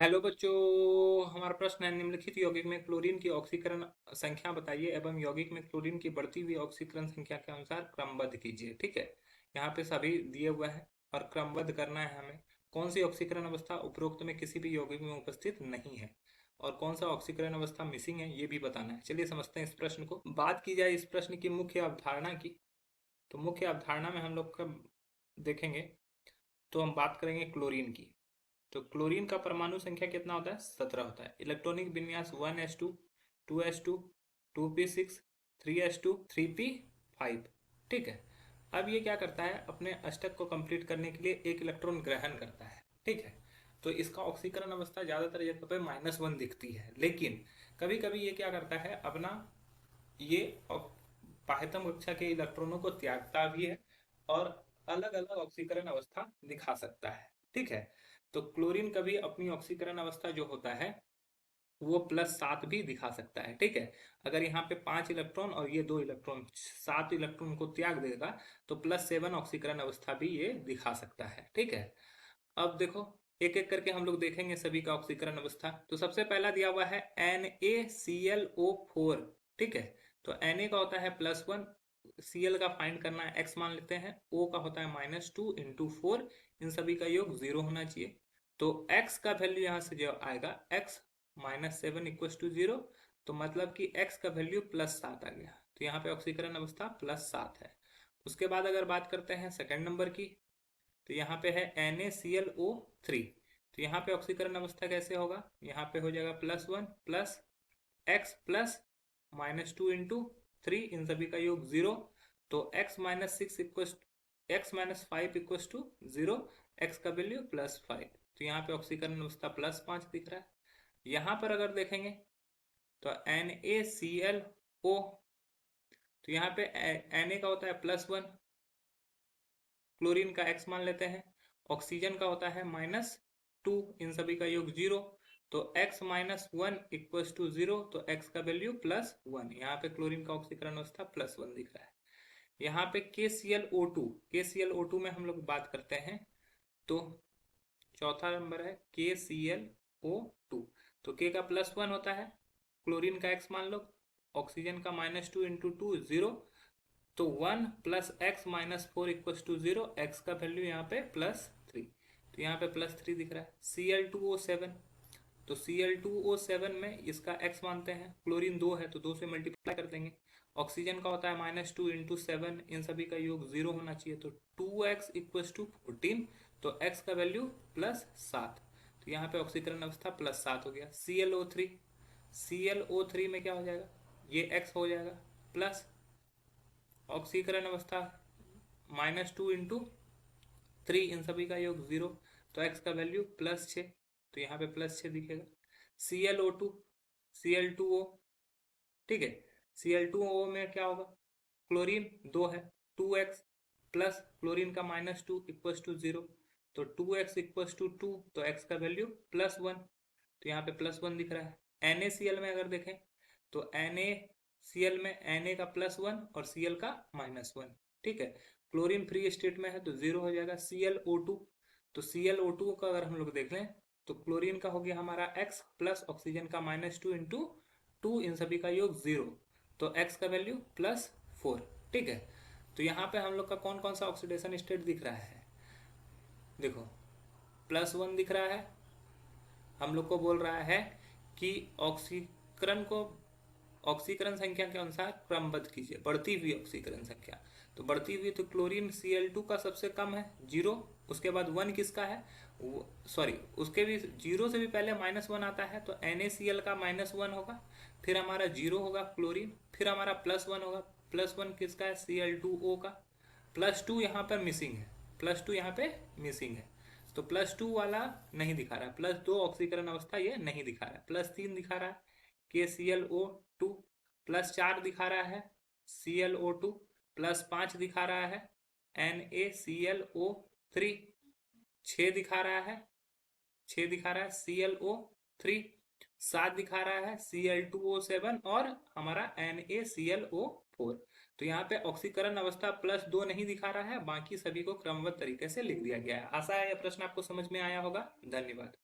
Hello बच्चों। हमारा प्रश्न है, निम्नलिखित यौगिक में क्लोरीन की ऑक्सीकरण संख्या बताइए एवं यौगिक में क्लोरीन की बढ़ती हुई ऑक्सीकरण संख्या के अनुसार क्रमबद्ध कीजिए। ठीक है, यहाँ पे सभी दिए हुए हैं और क्रमबद्ध करना है हमें। कौन सी ऑक्सीकरण अवस्था उपरोक्त में किसी भी यौगिक में उपस्थित नहीं है और कौन सा ऑक्सीकरण अवस्था मिसिंग है, ये भी बताना है। चलिए समझते हैं इस प्रश्न को। बात की जाए इस प्रश्न की मुख्य अवधारणा की, तो मुख्य अवधारणा में हम लोग का देखेंगे तो हम बात करेंगे क्लोरीन की। तो क्लोरीन का परमाणु संख्या कितना होता है? 17 होता है। इलेक्ट्रॉनिक विन्यास 1s2, 2s2, 2p6, 3s2, 3p5। ठीक है, अब ये क्या करता है, अपने अष्टक को कंप्लीट करने के लिए एक इलेक्ट्रॉन ग्रहण करता है। ठीक है, तो इसका ऑक्सीकरण अवस्था ज़्यादातर जगह पे -1 दिखती है, लेकिन कभी कभी ये क्या करता है, अपना ये बाह्यतम कक्षा के इलेक्ट्रॉनों को त्यागता भी है और अलग अलग ऑक्सीकरण अवस्था दिखा सकता है। ठीक है, तो क्लोरीन कभी अपनी ऑक्सीकरण अवस्था जो होता है वो +7 भी दिखा सकता है। ठीक है, अगर यहाँ पे 5 इलेक्ट्रॉन और ये 2 इलेक्ट्रॉन 7 इलेक्ट्रॉन को त्याग देगा तो +7 ऑक्सीकरण अवस्था भी ये दिखा सकता है। ठीक है, अब देखो एक एक करके हम लोग देखेंगे सभी का ऑक्सीकरण अवस्था। तो सबसे पहला दिया हुआ है NaClO4। ठीक है, तो Na का होता है +1, Cl का फाइंड करना है, x मान लेते हैं, O का होता है -2 इंटू 4, इन सभी का योग 0 होना चाहिए। तो x का वैल्यू यहाँ से जो आएगा, x -7 इक्वल टू 0, तो मतलब कि x का वैल्यू +7 आ गया। तो यहाँ पे ऑक्सीकरण अवस्था +7 है। उसके बाद अगर बात करते हैं सेकेंड नंबर की, तो यहाँ पे है NaClO3। तो यहाँ पे ऑक्सीकरण अवस्था कैसे होगा, यहाँ पे हो जाएगा +1 प्लस x प्लस -2 इंटू 3, इन सभी का योग 0। तो x-5 इक्वल टू 0, x का वैल्यू +5। तो यहाँ पे ऑक्सीकरण अवस्था +5 दिख रहा है। यहाँ पर अगर देखेंगे तो NaClO, तो यहाँ पे Na का होता है +1, क्लोरीन का x मान लेते हैं, ऑक्सीजन का होता है -2, इन सभी का योग 0। तो x -1 इक्वल टू 0, तो x का वैल्यू +1। यहाँ पे क्लोरीन का ऑक्सीकरण अवस्था +1 दिख रहा है। यहाँ पे KClO2 में हम लोग बात करते हैं, तो चौथा नंबर है KClO2। तो K का +1 होता है, क्लोरीन का x मान लो, ऑक्सीजन का -2 इंटू 2 0। तो 1 plus x -4 equal to 0, x का वैल्यू यहाँ पे +3। तो यहाँ पे +3 दिख रहा है। Cl2O7, तो Cl2O7 में इसका x मानते हैं, क्लोरीन 2 है तो 2 से मल्टीप्लाई कर देंगे। ऑक्सीजन का होता है -2 इंटू 7, इन सभी का योग 0 होना चाहिए। तो 2x इक्वल टू 14, तो x का वैल्यू +7। तो यहाँ पे ऑक्सीकरण अवस्था +7 हो गया। ClO3 में क्या हो जाएगा, ये x हो जाएगा, प्लस ऑक्सीकरण अवस्था -2 इंटू 3, इन सभी का योग 0। तो x का वैल्यू +6, तो यहाँ पे +6 दिखेगा। ClO2, Cl2O। ठीक है, Cl2O में क्या होगा, क्लोरीन 2 है, 2x प्लस क्लोरीन का -2 इक्वल टू 0। तो 2x इक्वल टू 2, तो x का वैल्यू +1। तो यहाँ पे +1 दिख रहा है। NaCl में अगर देखें तो NaCl में Na का +1 और Cl का -1। ठीक है, क्लोरीन फ्री स्टेट में है तो 0 हो जाएगा। ClO2, तो ClO2 का अगर हम लोग देख लें तो क्लोरीन का हो गया हमारा x प्लस ऑक्सीजन का -2 इंटू 2, इन सभी का योग 0। तो x का वैल्यू +4। ठीक है, तो यहाँ पे हम लोग का कौन कौन सा ऑक्सीडेशन स्टेट दिख रहा है, देखो +1 दिख रहा है, हम लोग को बोल रहा है कि ऑक्सीकरण संख्या के अनुसार क्रमबद्ध कीजिए, बढ़ती हुई ऑक्सीकरण संख्या। तो बढ़ती हुई, तो क्लोरीन Cl2 का सबसे कम है 0, उसके बाद 1 किसका है, सॉरी उसके भी 0 से भी पहले -1 आता है, तो NaCl का -1 होगा, फिर हमारा 0 होगा क्लोरीन, फिर हमारा +1 होगा। +1 किसका है, Cl2O का। +2 यहाँ पर मिसिंग है, +2 यहाँ पे मिसिंग है, तो +2 वाला नहीं दिखा रहा है। +2 ऑक्सीकरण अवस्था ये नहीं दिखा रहा है। +3 दिखा रहा है KClO2, +4 दिखा रहा है ClO2, +5 दिखा रहा है NaClO3, 6 दिखा रहा है 6 दिखा रहा है ClO3, 7 दिखा रहा है Cl2O7 और हमारा NaClO4। तो यहाँ पे ऑक्सीकरण अवस्था +2 नहीं दिखा रहा है, बाकी सभी को क्रमबद्ध तरीके से लिख दिया गया है। आशा है यह प्रश्न आपको समझ में आया होगा। धन्यवाद।